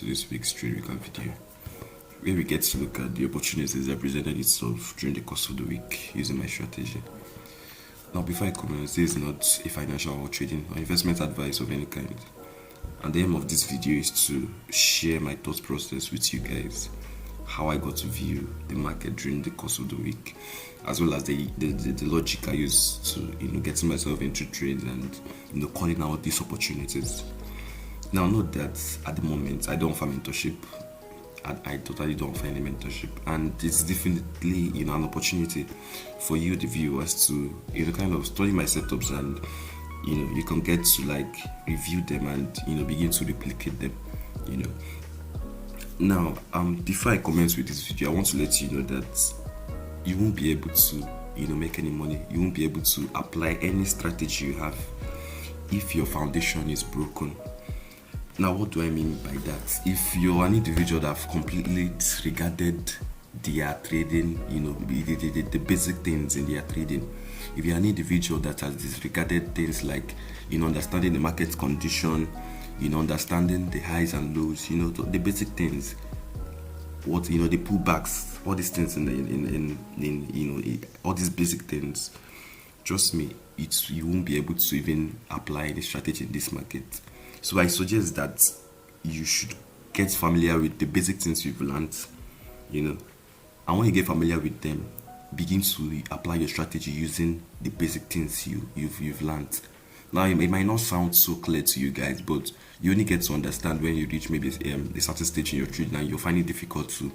this week's trade recap video, where we get to look at the opportunities that presented itself during the course of the week using my strategy. Now, before I commence, this is not a financial or trading or investment advice of any kind. And the aim of this video is to share my thought process with you guys, how I got to view the market during the course of the week, as well as the logic I used to getting myself into trades and calling out these opportunities. Now, note that at the moment I don't offer mentorship. I totally don't offer any mentorship, and it's definitely an opportunity for you, the viewers, to kind of study my setups, and you can get to review them and begin to replicate them. Now, before I commence with this video, I want to let you know that you won't be able to make any money. You won't be able to apply any strategy you have if your foundation is broken. Now, what do I mean by that? If you're an individual that have completely disregarded their trading, the basic things in their trading, if you're an individual that has disregarded things like, understanding the market condition, understanding the highs and lows, the basic things, what, the pullbacks, all these things in all these basic things, trust me, you won't be able to even apply any strategy in this market. So I suggest that you should get familiar with the basic things you've learned, and when you get familiar with them, begin to apply your strategy using the basic things you've learned. Now, it might not sound so clear to you guys, but you only get to understand when you reach maybe a certain stage in your trade, and you'll find it difficult to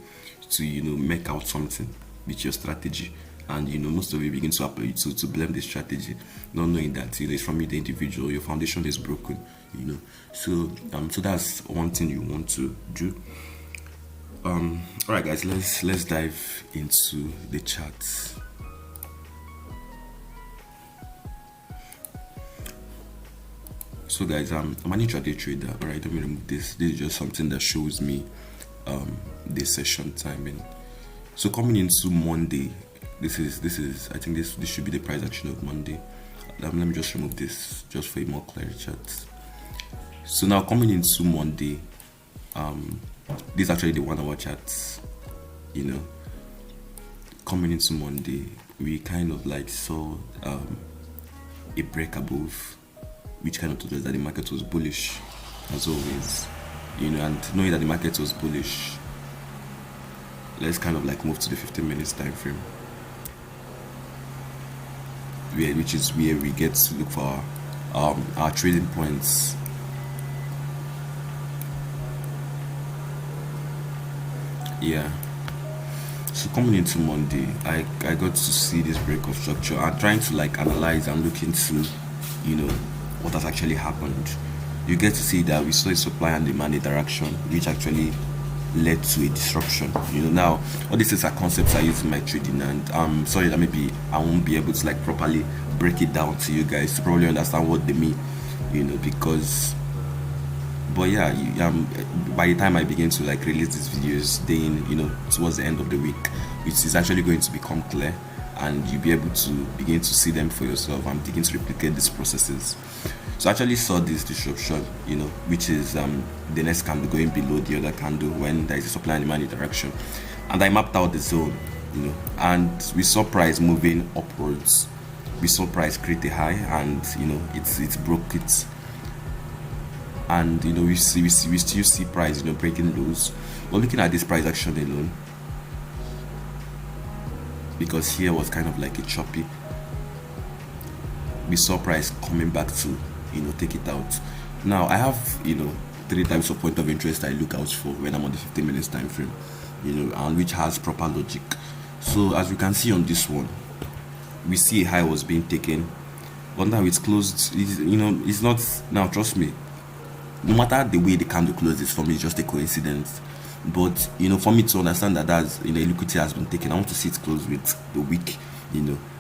make out something with your strategy. And most of you begin to apply to blame the strategy, not knowing that it's from you, the individual. Your foundation is broken, So that's one thing you want to do. All right, guys, let's dive into the charts. So, guys, I'm an intraday trader. All right, let me remove this. This is just something that shows me the session timing. So, coming into Monday. This is I think this should be the price action of Monday. Let me just remove this just for a more clear chart. So now coming into Monday, this is actually the 1 hour chart. Coming into Monday, we kind of saw a break above, which kind of told us that the market was bullish as always. And knowing that the market was bullish, let's kind of move to the 15 minutes time frame, which is where we get to look for our trading points. Yeah. So coming into Monday, I got to see this break of structure. I'm trying to analyze and look into what has actually happened. You get to see that we saw a supply and demand interaction, which actually led to a disruption. Now all these things are concepts I use in my trading, and I'm sorry that maybe I won't be able to properly break it down to you guys to probably understand what they mean, because but yeah, by the time I begin to release these videos, then towards the end of the week, it is actually going to become clear, and you'll be able to begin to see them for yourself and begin to replicate these processes. So I actually saw this disruption, which is the next candle going below the other candle when there is a supply and demand interaction, and I mapped out the zone, and we saw price moving upwards. We saw price create a high, and it broke it, and we still see price breaking lows. But looking at this price action alone, because here was kind of a choppy, we saw price coming back to take it out. Now I have 3 types of point of interest I look out for when I'm on the 15 minutes time frame, and which has proper logic. So as you can see on this one, we see a high was being taken, but now it's closed. It's not, now trust me, no matter the way the candle closes, for me it's just a coincidence. But for me to understand that that's liquidity has been taken, I want to see it close with the week,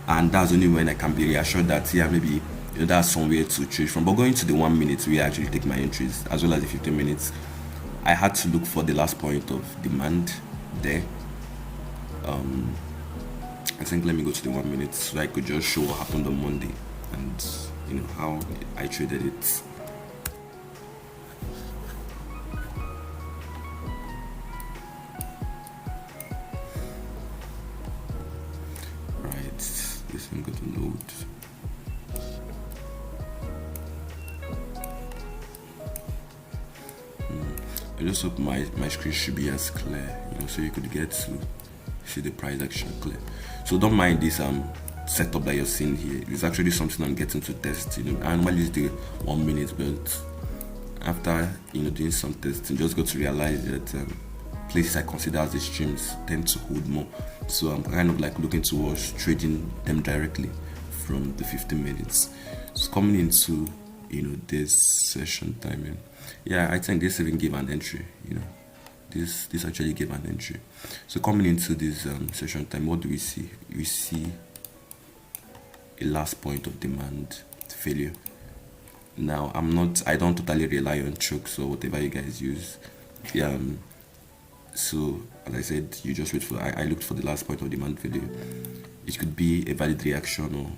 and that's only when I can be reassured that maybe that's somewhere to trade from. But going to the 1 minute where I actually take my entries, as well as the 15 minutes, I had to look for the last point of demand there. I think let me go to the 1 minute so I could just show what happened on Monday and how I traded it. this thing got to load. I just hope my screen should be as clear, so you could get to see the price action clear. So don't mind this setup that you're seeing here. It's actually something I'm getting to test. I normally use the 1 minute, but after doing some testing, just got to realize that places I consider as extremes tend to hold more. So I'm kind of like looking towards trading them directly from the 15 minutes. So coming into this session timing, yeah, I think this even gave an entry. This actually gave an entry. So coming into this session time, what do we see? We see a last point of demand failure. Now I don't totally rely on chokes or whatever you guys use. So as I said, you just wait for. I looked for the last point of demand failure. It could be a valid reaction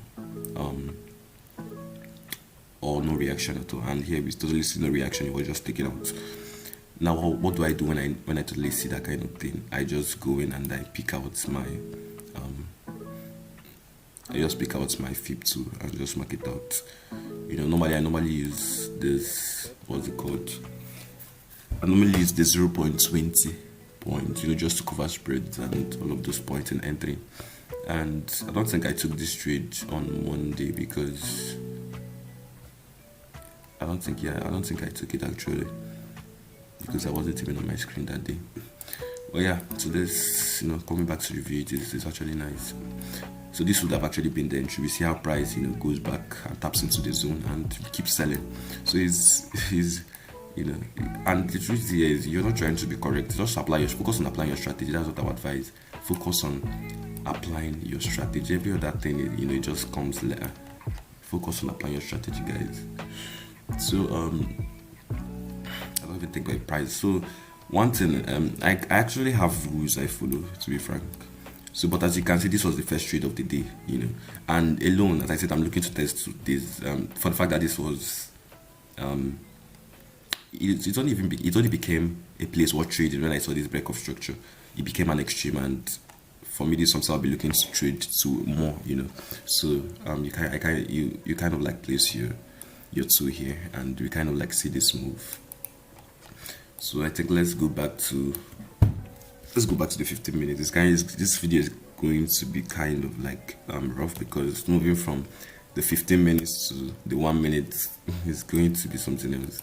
or no reaction at all. And here we totally see no reaction. It was just taken out. Now what do I do when I totally see that kind of thing? I just go in and I pick out my FIB 2 and just mark it out. I normally use this, what's it called? I normally use the 0.20 point, just to cover spreads and all of those points in entering. And I don't think I took this trade on Monday because I don't think I took it actually, because I wasn't even on my screen that day. But yeah, so this, coming back to review it is actually nice. So this would have actually been the entry. We see how price, goes back and taps into the zone and keeps selling. So he's and the truth here is you're not trying to be correct. Just focus on applying your strategy. That's what I would advise. Focus on applying your strategy. Every other thing, it just comes later. Focus on applying your strategy, guys. So I don't even think about price. So one thing, I actually have rules I follow, to be frank. So, but as you can see, this was the first trade of the day, and alone, as I said, I'm looking to test this for the fact that this was, it only became a place worth trading when I saw this break of structure. It became an extreme, and for me, this is something I'll be looking to trade to more, So, you kind of like place your 2 here, and we kind of like see this move. So I think let's go back to the 15 minutes. This video is going to be kind of like rough, because moving from the 15 minutes to the 1 minute is going to be something else.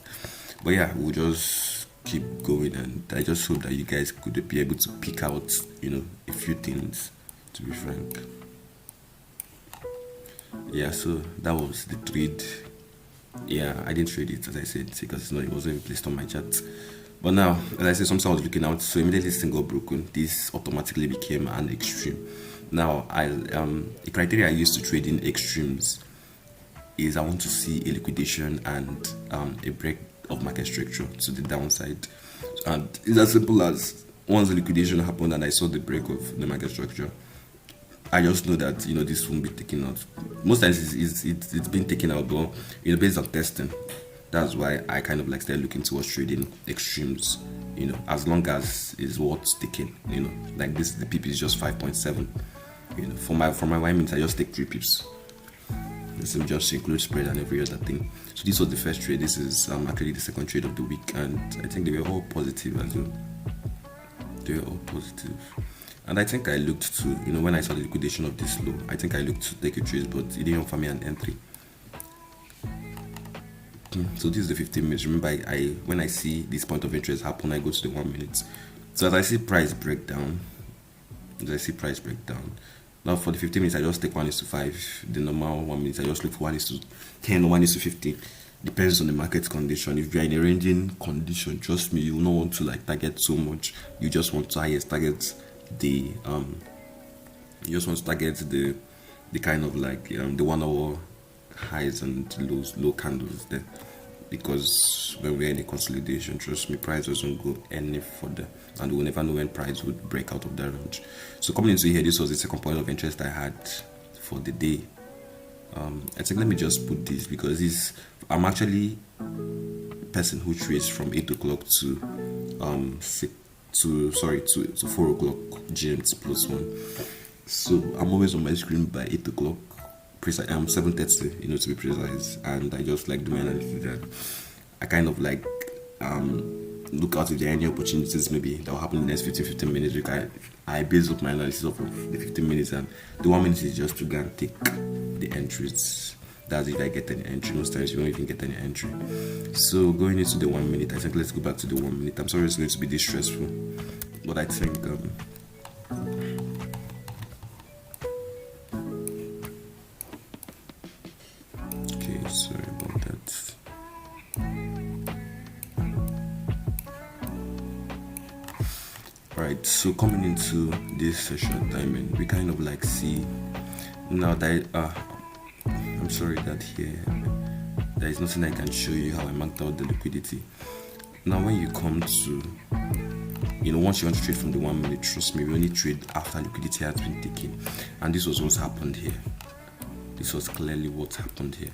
But yeah, we'll just keep going, and I just hope that you guys could be able to pick out a few things, to be frank. Yeah, so that was the trade. Yeah, I didn't trade it, as I said, because it wasn't even placed on my chart. But now, as I said, something I was looking out, so immediately this thing got broken. This automatically became an extreme. Now, the criteria I use to trade in extremes is I want to see a liquidation and a break of market structure to the downside. And it's as simple as once the liquidation happened and I saw the break of the market structure, I just know that this won't be taken out. Most times it's been taken out, but based on testing. That's why I kind of like started looking towards trading extremes, as long as it's worth taking, like this, the pip is just 5.7, for my 1 minute, I just take 3 pips. This will just include spread and every other thing. So this was the first trade. This is actually the second trade of the week, and I think they were all positive as well. They were all positive. And I think I looked to, when I saw the liquidation of this low, I think I looked to take a trade, but it didn't offer me an entry. So this is the 15 minutes. Remember, when I see this point of interest happen, I go to the 1 minute. So as I see price breakdown, now for the 15 minutes, I just take 1:5. The normal 1 minute, I just look for 1:10 or 1:15. Depends on the market condition. If you're in a ranging condition, trust me, you will not want to like target so much. You just want to target the kind of like the 1 hour highs and low candles there, because when we're in a consolidation, trust me, price doesn't go any further, and we'll never know when price would break out of that range. So coming into here, this was the second point of interest I had for the day. I think let me just put this, because I'm actually a person who trades from 8 o'clock to 4 o'clock GMT +1. So I'm always on my screen by 8 o'clock. 7:30, to be precise, and I just like do my analysis, and I kind of like look out if there are any opportunities maybe that will happen in the next 15 minutes. Because I base up my analysis of the 15 minutes, and the 1 minute is just to go and take the entries. That's if I get any entry. Most times you don't even get any entry. So going into the 1 minute, I think let's go back to the 1 minute. I'm sorry it's going to be this stressful, but I think okay, sorry about that. Alright, so coming into this session timing, we kind of like see now that I'm sorry that here there is nothing I can show you how I marked out the liquidity. Now when you come to once you want to trade from the 1 minute, trust me, we only trade after liquidity has been taken. And this was what's happened here. This was clearly what happened here.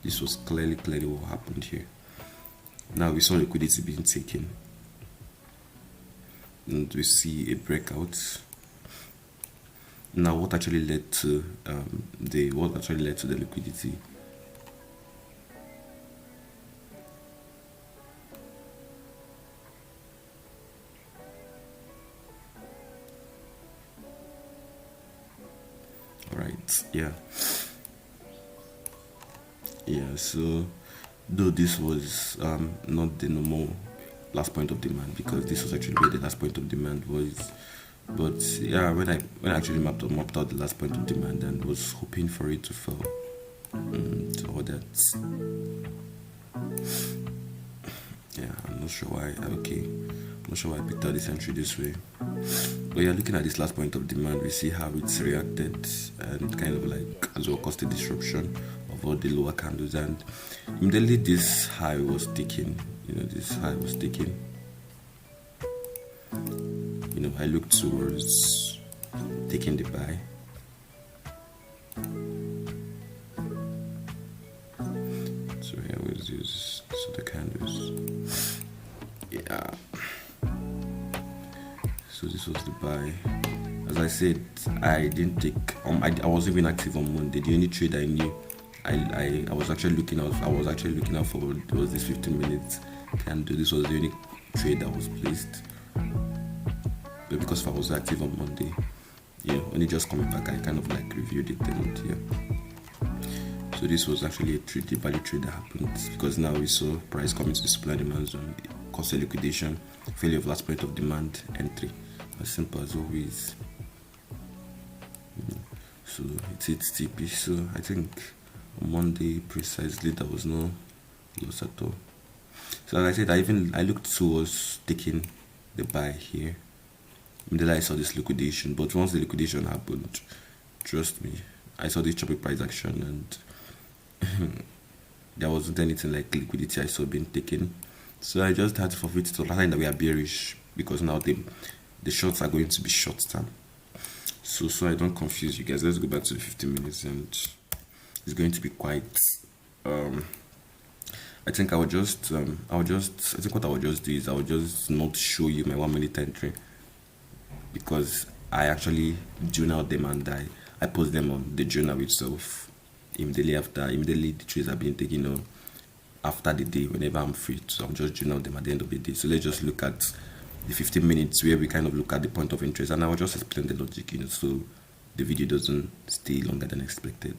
This was clearly what happened here. Now we saw liquidity being taken, and we see a breakout. Now what actually led to the liquidity? Right, yeah, so though this was not the normal last point of demand, because this was actually where the last point of demand was, but yeah, when I actually mapped out the last point of demand and was hoping for it to fall and all that. Yeah, I'm not sure why I picked out this entry this way. But yeah, looking at this last point of demand, we see how it's reacted and kind of like as well caused a disruption of all the lower candles, and immediately this high was taken. I looked towards taking the buy. So here was this, so the candles. Yeah. So this was the buy. As I said, I didn't take. I wasn't even active on Monday. The only trade I knew, I was actually looking out. For was this 15 minutes candle. This was the only trade that was placed. But because if I was active on Monday, when it just coming back, I kind of like reviewed it and So this was actually a value trade that happened, because now we saw price coming to the supply and demand zone, cost of liquidation, failure of last point of demand, entry. As simple as always. So it's TP. So I think on Monday precisely there was no loss at all. So as I said, I looked towards taking the buy here. Then I saw this liquidation, but once the liquidation happened, trust me, I saw this choppy price action, and there wasn't anything like liquidity I saw being taken. So I just had to forfeit to understand that we are bearish, because now the shorts are going to be short term. So I don't confuse you guys. Let's go back to the 15 minutes, and it's going to be quite. I think what I will just do is I will just not show you my 1 minute entry, because I actually journal them and I post them on the journal itself immediately the trades are being taken after the day, whenever I'm free. So I'm just journal them at the end of the day. So let's just look at the 15 minutes where we kind of look at the point of interest, and I will just explain the logic, so the video doesn't stay longer than expected.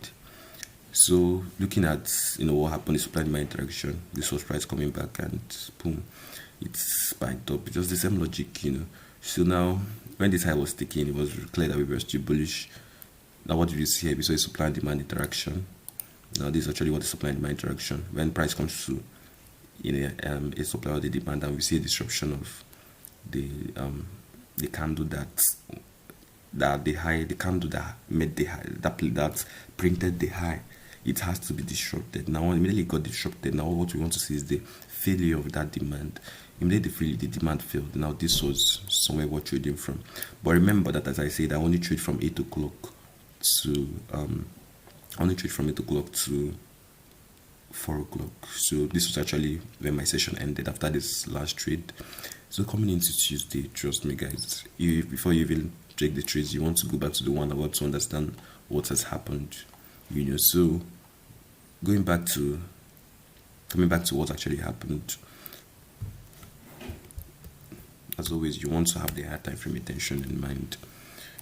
So looking at what happened is supply and demand interaction. This was price coming back, and boom, it spiked up. It's just the same logic, So now when this high was taken, it was clear that we were still bullish. Now what do you see here? We saw a supply and demand interaction. Now this is actually what the supply and demand interaction. When price comes to a supply or the demand, and we see a disruption of the candle the candle that made the high, that printed the high, it has to be disrupted. Now immediately it got disrupted. Now what we want to see is the failure of that demand. Immediately the demand failed. Now this was somewhere we're trading from. But remember that, as I said, I only trade from 8 o'clock to 4 o'clock. So this was actually when my session ended after this last trade. So coming into Tuesday, trust me guys, before you even check the trades, you want to go back to the 1 hour to understand what has happened. So coming back to what actually happened. As always, you want to have the higher time frame attention in mind.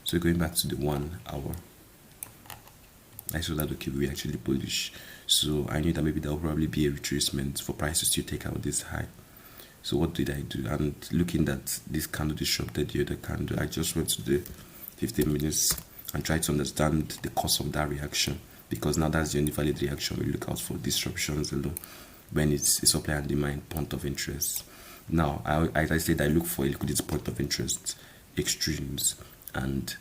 So going back to the 1 hour, I saw that okay, we actually bullish. So I knew that maybe there will probably be a retracement for prices to take out this high. So what did I do? And looking at this candle disrupted the other candle, I just went to the 15 minutes and tried to understand the cause of that reaction, because now that's the only valid reaction. We look out for disruptions alone when it's a supply and demand point of interest. Now, as I said, I look for a liquidity point of interest, extremes, and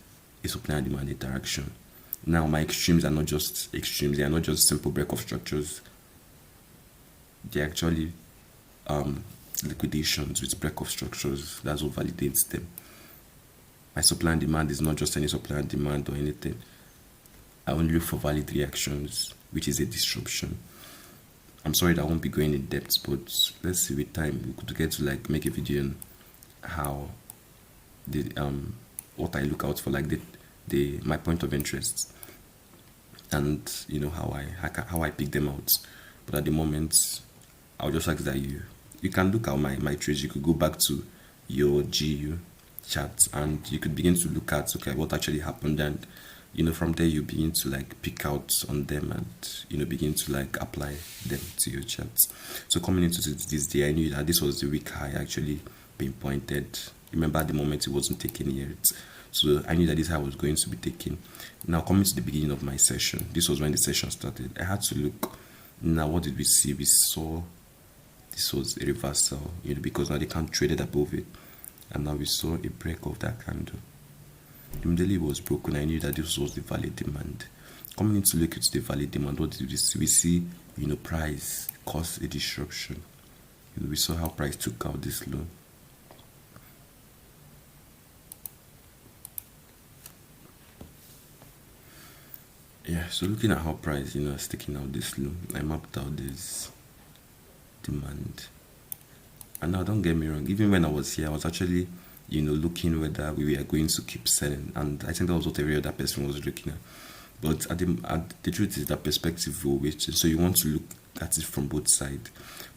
a supply and demand interaction. Now, my extremes are not just extremes; they are not just simple break-off structures. They're actually liquidations with break-off structures. That's what validates them. My supply and demand is not just any supply and demand or anything. I only look for valid reactions, which is a disruption. I'm sorry that I won't be going in depth, but let's see with time we could get to like make a video on how the what I look out for, like the my point of interest, and how I pick them out. But at the moment, I'll just ask that you can look at my trades. You could go back to your GU chart and you could begin to look at what actually happened, and from there you begin to like pick out on them and begin to like apply them to your charts. So coming into this day, I knew that this was the week high actually pinpointed. Remember at the moment it wasn't taken yet, so I knew that this high was going to be taken. Now coming to the beginning of my session, this was when the session started. I had to look. Now what did we see? We saw this was a reversal, because now they can't trade it above it, and now we saw a break of that candle. Immediately it was broken. I knew that this was the valid demand. Coming into look at the valid demand, what did we see? We see, price caused a disruption. We saw how price took out this low. Yeah, so looking at how price, is taking out this low, I mapped out this demand. And now don't get me wrong, even when I was here, I was actually looking whether we were going to keep selling, and I think that was what every other person was looking at. But the truth is that perspective will wait, so you want to look at it from both sides.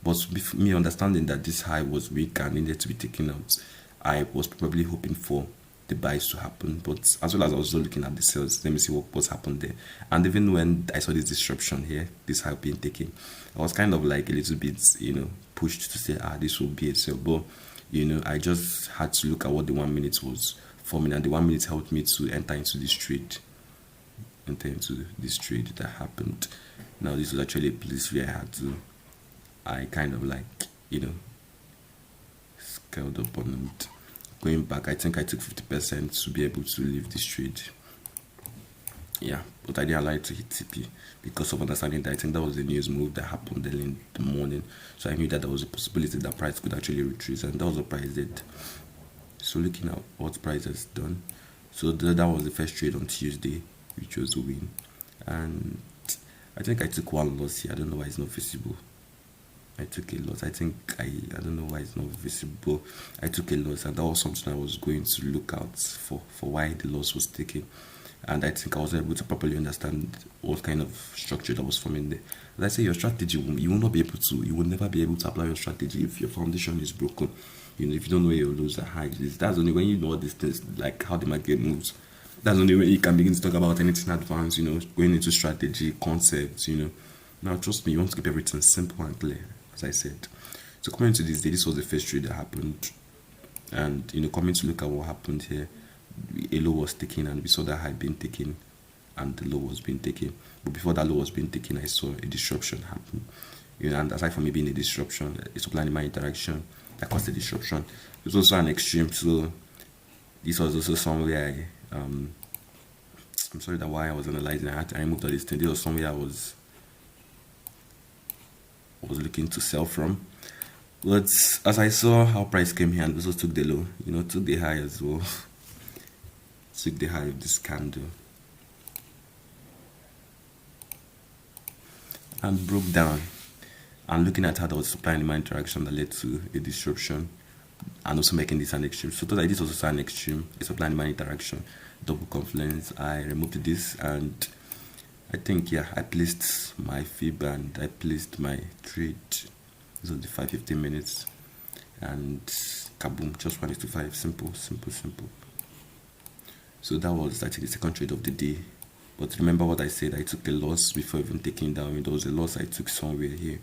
But with me understanding that this high was weak and needed to be taken out, I was probably hoping for the buys to happen, but as well as I was also looking at the sales. Let me see what's happened there. And even when I saw this disruption here, this high being taken, I was kind of like a little bit pushed to say this will be a sell. But I just had to look at what the 1 minute was forming, and the 1 minute helped me to enter into this trade that happened. Now this was actually a place where I kind of like scaled up on it. Going back, I think I took 50% to be able to leave this trade. Yeah, but I didn't allow it to hit TP because of understanding that I think that was the news move that happened early in the morning. So I knew that there was a possibility that price could actually retrace, and that was what price did. So looking at what price has done, so that was the first trade on Tuesday, which was a win. And I think I took one loss here. I don't know why it's not visible. I took a loss. I don't know why it's not visible. I took a loss, and that was something I was going to look out for why the loss was taken. And I think I was able to properly understand what kind of structure that was forming there. As I say, your strategy, you will never be able to apply your strategy if your foundation is broken. If you don't know where your lows are high, that's only when you know these things, like how the market moves. That's only when you can begin to talk about anything advanced, going into strategy, concepts, Now, trust me, you want to keep everything simple and clear, as I said. So coming to this day, this was the first trade that happened. And, coming to look at what happened here, a low was taken, and we saw that high being taken, and the low was being taken. But before that low was being taken, I saw a disruption happen. And aside from it being a disruption, a supply and demand interaction that caused a disruption, it was also an extreme. So this was also somewhere I'm sorry that why I was analyzing, I removed all this thing. This was somewhere I was looking to sell from. But as I saw how price came here and also took the low, took the high as well. Took the high of this candle and broke down. and looking at how there was supply and demand interaction that led to a disruption, and also making this an extreme. So that this was also an extreme, a supply and demand interaction, double confluence. I removed this, and I think, yeah, I placed my fib and I placed my trade. This was the 5-15 minutes, and kaboom, just 1:5. Simple, simple, simple. So that was actually the second trade of the day. But remember what I said, I took a loss before even taking down. There was a loss I took somewhere here.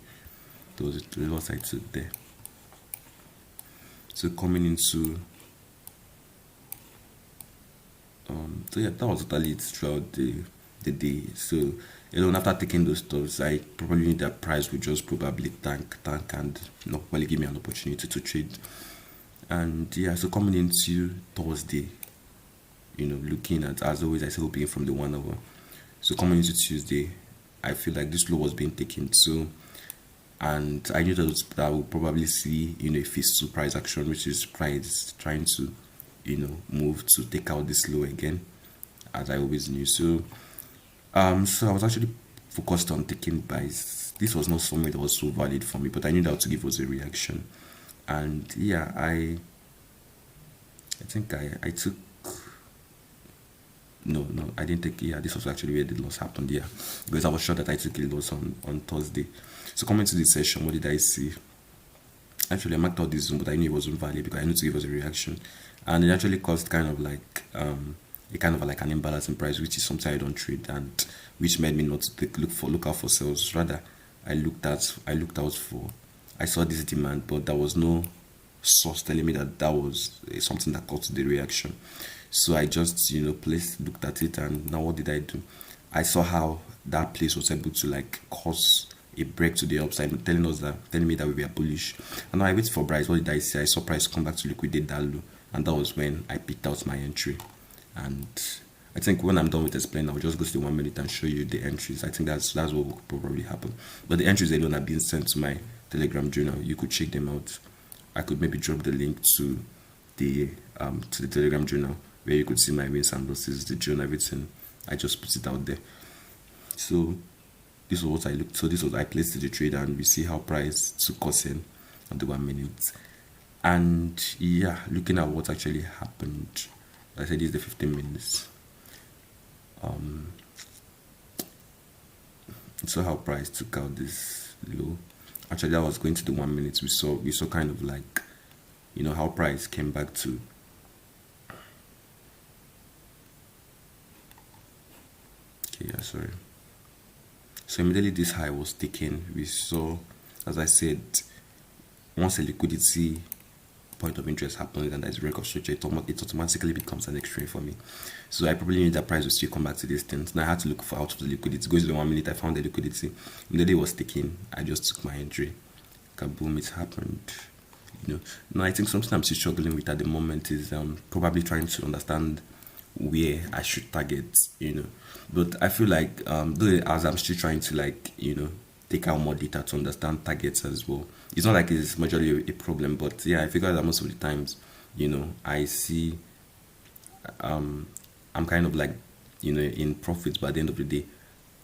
There was a loss I took there. So coming into so yeah, that was totally it throughout the day. So after taking those stuffs, I probably knew that price would just probably tank and not probably give me an opportunity to trade. And yeah, so coming into Thursday, looking at, as always, I say hoping from the 1 hour. So coming into Tuesday, I feel like this low was being taken. So, and I knew that I would probably see, a phase 2 price action, which is price trying to, move to take out this low again, as I always knew. So, so I was actually focused on taking buys. This was not something that was so valid for me, but I knew that to give was a reaction. And yeah, I think I took. No, I didn't take. Yeah, this was actually where the loss happened. Yeah, because I was sure that I took a loss on Thursday. So coming to this session, what did I see? Actually, I marked out this zone, but I knew it wasn't valid because I knew to give us a reaction, and it actually caused kind of like an imbalance in price, which is something I don't trade, and which made me not to look out for sales. Rather, I looked out for. I saw this demand, but there was no source telling me that was something that caused the reaction. So I just looked at it, and now what did I do? I saw how that place was able to cause a break to the upside, telling me that we were bullish. And now I waited for price. What did I see? I saw price come back to liquidate that low, and that was when I picked out my entry. And I think when I'm done with explaining, I'll just go to the 1 minute and show you the entries. I think that's what will probably happen. But the entries alone are being sent to my Telegram journal. You could check them out. I could maybe drop the link to the Telegram journal where you could see my wins and losses, the journal, everything. I just put it out there. So this was what I looked. So this was I placed the trade, and we see how price took us in on the 1 minute. And yeah, looking at what actually happened, I said this is the 15 minutes. So how price took out this low. Actually, I was going to the 1 minute. We saw kind of how price came back to. Okay, yeah, sorry. So immediately this high was taken. We saw, as I said, once a liquidity point of interest happens and there's a break of structure, it automatically becomes an extreme for me. So I probably knew that price would still come back to this thing. Now I had to look for out of the liquidity. Going to the 1 minute, I found the liquidity. Immediately it was taken. I just took my entry. Kaboom, it happened. Now I think something I'm still struggling with at the moment is probably trying to understand where I should target, But I feel like though as I'm still trying to take out more data to understand targets as well. It's not like it's majorly a problem, but yeah, I figure that most of the times, I see I'm kind of in profits, but at the end of the day,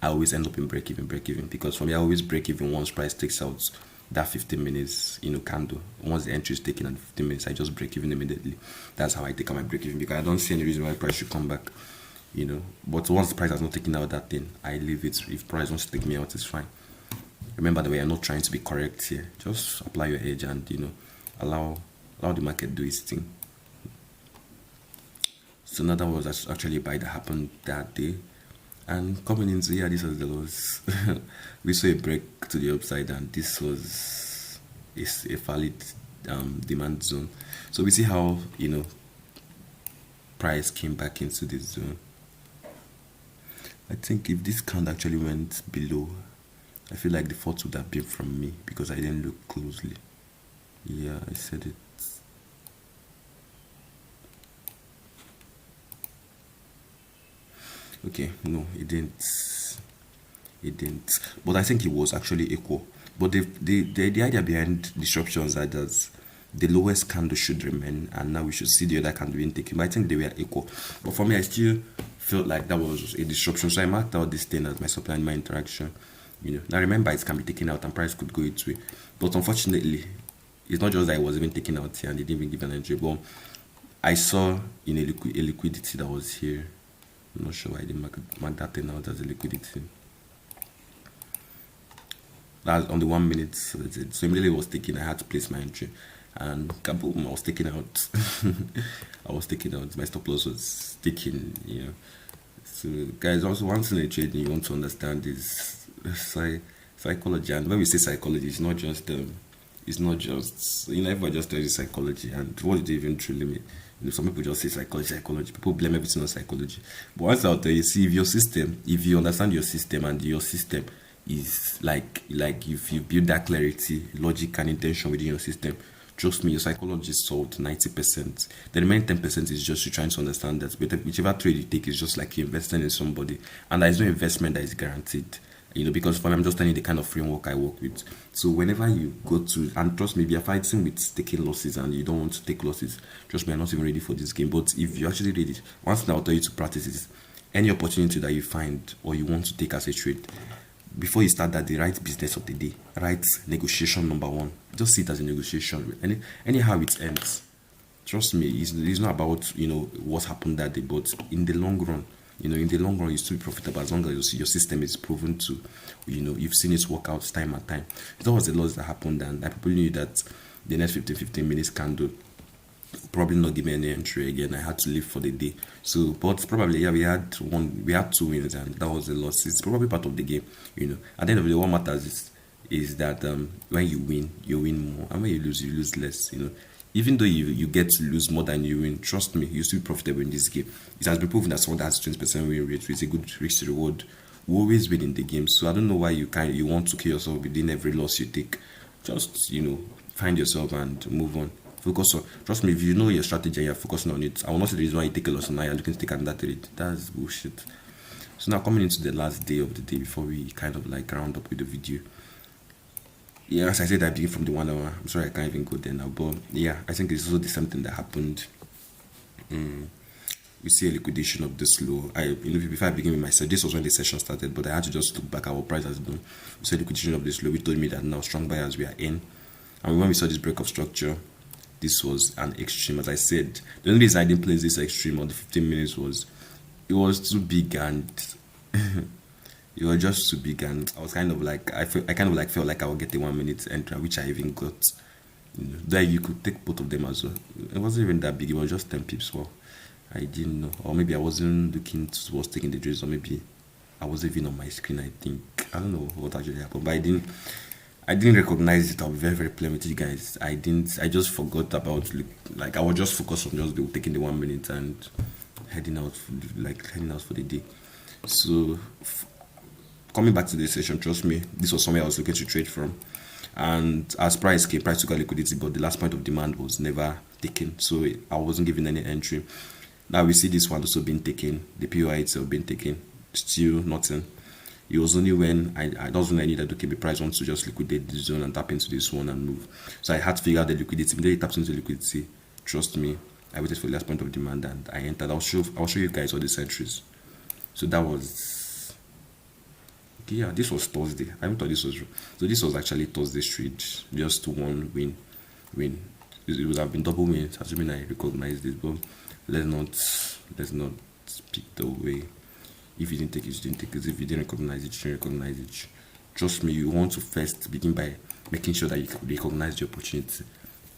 I always end up in break even because for me I always break even once price takes out that 15 minutes candle. Once the entry is taken at 15 minutes, I just break even immediately. That's how I take out my break even, because I don't see any reason why price should come back. But once the price has not taken out that thing, I leave it. If price wants to take me out, it's fine. Remember that we are not trying to be correct here. Just apply your edge and allow the market do its thing. So another was actually a buy that happened that day. And coming into here, this was the loss. We saw a break to the upside, and this was a valid demand zone. So we see how price came back into this zone. I think if this count actually went below, I feel like the fault would have been from me because I didn't look closely. Yeah, I said it. Okay, no, it didn't. But I think it was actually equal. But the idea behind disruptions are that the lowest candle should remain, and now we should see the other candle being taken. But I think they were equal. But for me, I still felt like that was a disruption. So I marked out this thing as my supply and my interaction. Now remember, it can be taken out and price could go its way. But unfortunately, it's not just that it was even taken out here and they didn't even give an entry. But I saw a liquidity that was here. I'm not sure why I didn't mark that thing out as a liquidity. That's on the 1 minute. So immediately it was taken. I had to place my entry, and kaboom! I was taken out. I was taken out. My stop loss was taken. So guys, also one thing in trading you want to understand is psychology. And when we say psychology, it's not just everybody just tells you psychology, and what do they even truly mean? Some people just say psychology. People blame everything on psychology. But once out there, you see, if you understand your system, and your system is like if you build that clarity, logic, and intention within your system, trust me, your psychology is solved 90%. The remaining 10% is just you trying to understand that. But whichever trade you take is just like you investing in somebody, and there is no investment that is guaranteed. Because for me, I'm just telling you the kind of framework I work with. So whenever you go to, and trust me, if you're fighting with taking losses and you don't want to take losses, trust me, I'm not even ready for this game. But if you're actually ready, one thing I'll tell you to practice is any opportunity that you find or you want to take as a trade, before you start that, the right business of the day, right negotiation number one, just see it as a negotiation. Anyhow it ends, trust me, it's not about what happened that day, but in the long run, you still be profitable as long as your system is proven to, you've seen it work out time and time. That was the loss that happened, and I probably knew that the next 15 minutes candle probably not give me any entry again. I had to leave for the day. So, but probably we had 2 wins, and that was a loss. It's probably part of the game. At the end of the day, what matters is that when you win more, and when you lose less. Even though you get to lose more than you win, trust me, you're still profitable in this game. It has been proven that someone that has 20% win rate with a good risk to reward will always win in the game. So I don't know why you want to kill yourself within every loss you take. Just find yourself and move on. Focus on. Trust me, if you know your strategy and you're focusing on it, I will not say the reason why you take a loss and now you're looking to take another trade. That's bullshit. So now coming into the last day of the day before we kind of round up with the video. Yeah, as I said, I begin from the 1 hour. I'm sorry I can't even go there now, but yeah, I think it's also the same thing that happened. We see a liquidation of this low. Before I begin with myself, this was when the session started, but I had to just look back at what price has done. We saw liquidation of this low, which told me that now strong buyers we are in. And when we saw this break of structure, this was an extreme. As I said, the only reason I didn't place this extreme on the 15 minutes was it was too big, and it was just too big, and I was felt like I would get the 1 minute entry, which I even got. That you could take both of them as well. It wasn't even that big. It was just 10 pips. Well, I didn't know, or maybe I wasn't looking towards taking the trades, or maybe I was even on my screen. I don't know what actually happened, but I didn't recognize it. I'll be very, very plain with you guys. I just forgot about I was just focused on just taking the 1 minute and heading out for the day. So coming back to this session, trust me, this was somewhere I was looking to trade from. And as price took a liquidity, but the last point of demand was never taken, so I wasn't given any entry. Now we see this one also being taken, the POI itself being taken, still nothing. It was only when I needed to keep the price wants to just liquidate this zone and tap into this one and move. So I had to figure out the liquidity. Immediately it taps into liquidity, trust me, I waited for the last point of demand and I entered. I'll show you guys all the entries. So that was, yeah, this was Thursday. I thought this was, so this was actually Thursday's trade, just one win. It would have been double wins, assuming I recognize this, but let's not speak the way. If you didn't take it, you didn't take it. If you didn't recognize it, you didn't recognize it. Trust me, you want to first begin by making sure that you recognize the opportunity.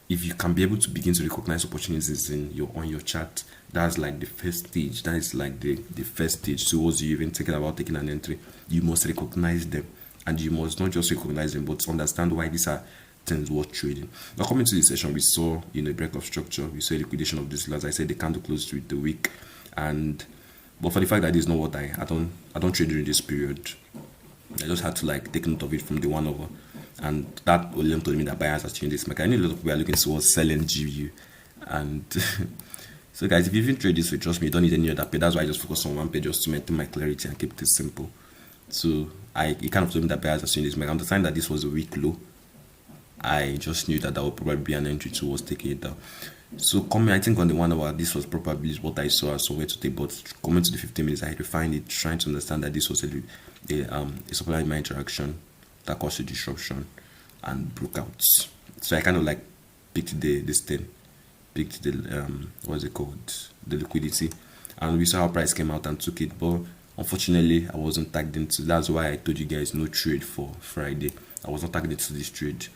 If you can be able to begin to recognize opportunities on your chart, that's like the first stage. That is like the first stage towards you even thinking about taking an entry. You must recognize them, and you must not just recognize them, but understand why these are things worth trading. Now coming to this session, we saw a break of structure. We saw a liquidation of this. As I said, the candle closed with the wick, but for the fact that this is not what I don't trade during this period, I just had to take note of it from the 1 hour. And that alone told me that buyers have changed this market. I know a lot of people are looking towards selling GU. And so guys, if you even trade this way, trust me, you don't need any other page. That's why I just focus on one page just to maintain my clarity and keep it simple. So it kind of told me that buyers are seeing this market. I understand that this was a weak low. I just knew that would probably be an entry towards taking it down. So coming, I think on the 1 hour, this was probably what I saw as somewhere to take. But coming to the 15 minutes, I refined it, trying to understand that this was a supply demand interaction that caused a disruption and broke out. So I kind of like picked this thing, picked the what's it called, the liquidity, and we saw how price came out and took it. But unfortunately, I wasn't tagged into. That's why I told you guys no trade for Friday. I was not tagged into this trade.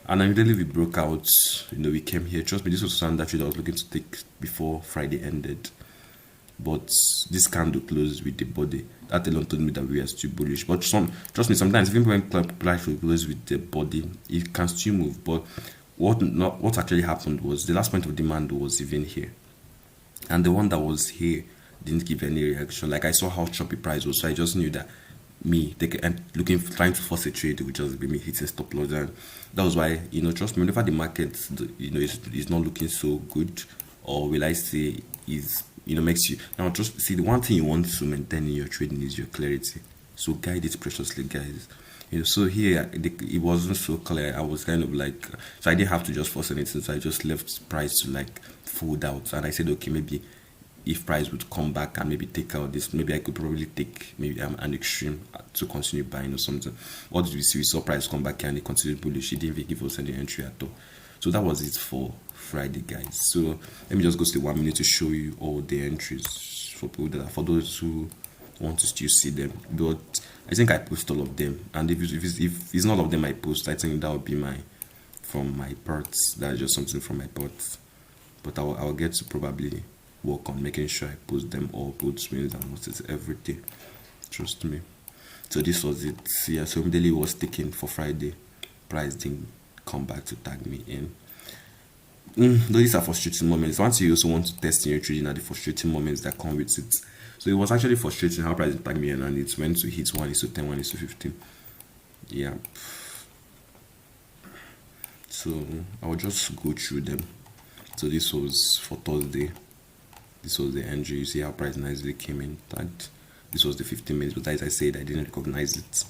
And immediately we broke out, we came here. Trust me, this was something that trade I was looking to take before Friday ended. But this candle closed with the body. That alone told me that we are still bullish. But trust me, sometimes even when price will close with the body, it can still move. But what actually happened was the last point of demand was even here. And the one that was here didn't give any reaction. Like I saw how choppy price was, so I just knew that trying to force a trade would just be me hitting stop loss. And that was why, trust me, whenever the market is not looking so good, or will I say is makes you now just see, the one thing you want to maintain in your trading is your clarity. So guide it preciously, guys. So here it wasn't so clear. I was kind of like, so I didn't have to just force anything. So I just left price to like fold out, and I said, okay, maybe if price would come back and maybe take out this, maybe I could probably take maybe an extreme to continue buying or something. What did we see? We saw price come back and it continued bullish. It didn't even give us any entry at all. So that was it for Friday, guys. So let me just go to the 1 minute to show you all the entries for people for those who want to still see them. But I think I post all of them, and if it's not all of them I post, I think that would be from my parts. That's just something from my parts. But I'll get to probably work on making sure I post them all, both wins and losses every day. Trust me. So this was it. Yeah, so immediately was taken for Friday. Price didn't come back to tag me in. These are frustrating moments. Once you also want to test in your trading, are the frustrating moments that come with it. So it was actually frustrating how price tagged me in, and it went to hit 1:10, 1:15. Yeah. So I'll just go through them. So this was for Thursday. This was the entry. You see how price nicely came in tagged. This was the 15 minutes, but as I said, I didn't recognize it.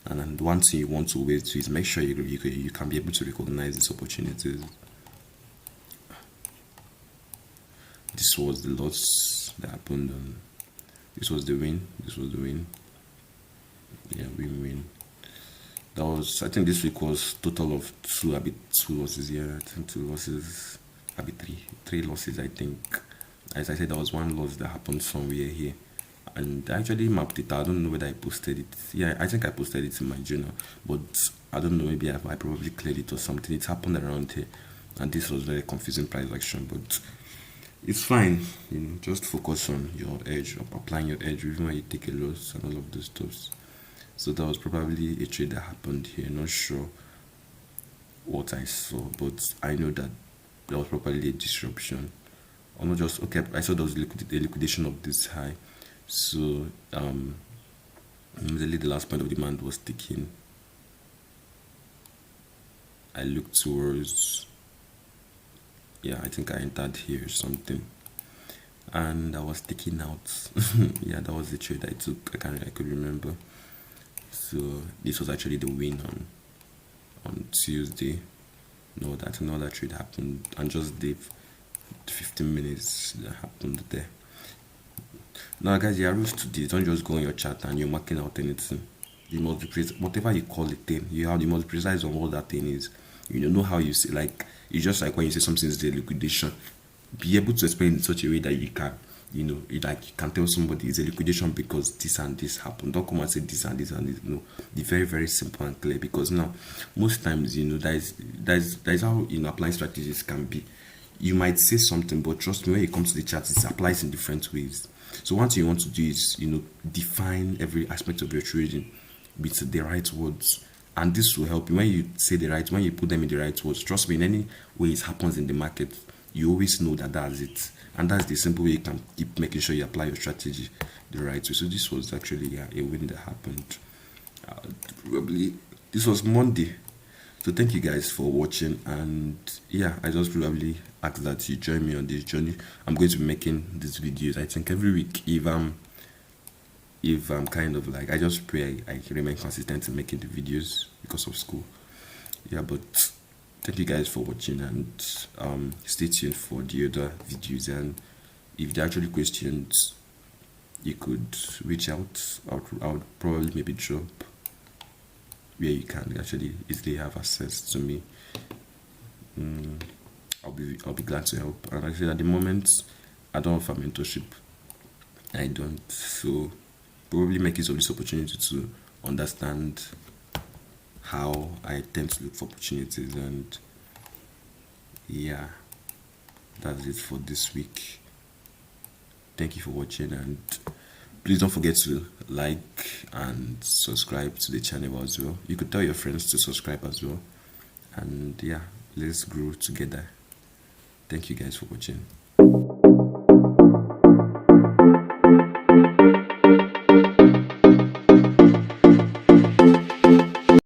And then one thing you want to wait to is make sure you can be able to recognize these opportunities. This was the loss that happened. This was the win. This was the win. Yeah, win. That was, I think this week was total of two losses. Yeah, I think 2 losses. Three losses, I think. As I said, there was one loss that happened somewhere here, and I actually mapped it. I don't know whether I posted it. Yeah, I think I posted it in my journal, but I don't know, maybe I probably cleared it or something. It happened around here, and this was very confusing price action, but it's fine. Just focus on your edge, applying your edge even when you take a loss and all of those stuff. So that was probably a trade that happened here. Not sure what I saw, but I know that there was probably a disruption. Or not just, okay, I saw there was a liquidation of this high. So immediately the last point of demand was taken. I looked towards, yeah, I think I entered here or something, and I was taking out. Yeah, that was the trade I took. I could remember. So this was actually the win on Tuesday. No, that another trade happened, and just the 15 minutes that happened there. Now, guys, there are rules to this. Don't just go on your chart and you're marking out anything. You must be precise, whatever you call it thing. You must be precise on what that thing is. Know how you say, like, it's just like when you say something is the liquidation. Be able to explain in such a way that you can, you can tell somebody it's a liquidation because this and this happened. Don't come and say this and this and this. No, be very, very simple and clear, because now most times, that is how applying strategies can be. You might say something, but trust me, when it comes to the chart, it applies in different ways. So one thing you want to do is, define every aspect of your trading with the right words. And this will help you when you say when you put them in the right words. Trust me, in any way it happens in the market, you always know that that's it. And that's the simple way you can keep making sure you apply your strategy the right way. So this was actually a win that happened. Probably, this was Monday. So thank you guys for watching, and yeah, I just probably ask that you join me on this journey. I'm going to be making these videos, I think, every week. If I'm kind of like, I just pray I remain consistent in making the videos because of school. Yeah, but thank you guys for watching, and stay tuned for the other videos. And if there are actually questions, you could reach out. I would probably maybe drop where you can actually easily have access to me. I'll be glad to help. And like I said, at the moment, I don't offer mentorship. I don't. So probably make use of this opportunity to understand how I tend to look for opportunities. And yeah, that's it for this week. Thank you for watching, and please don't forget to like and subscribe to the channel as well. You could tell your friends to subscribe as well. And yeah, let's grow together. Thank you guys for watching.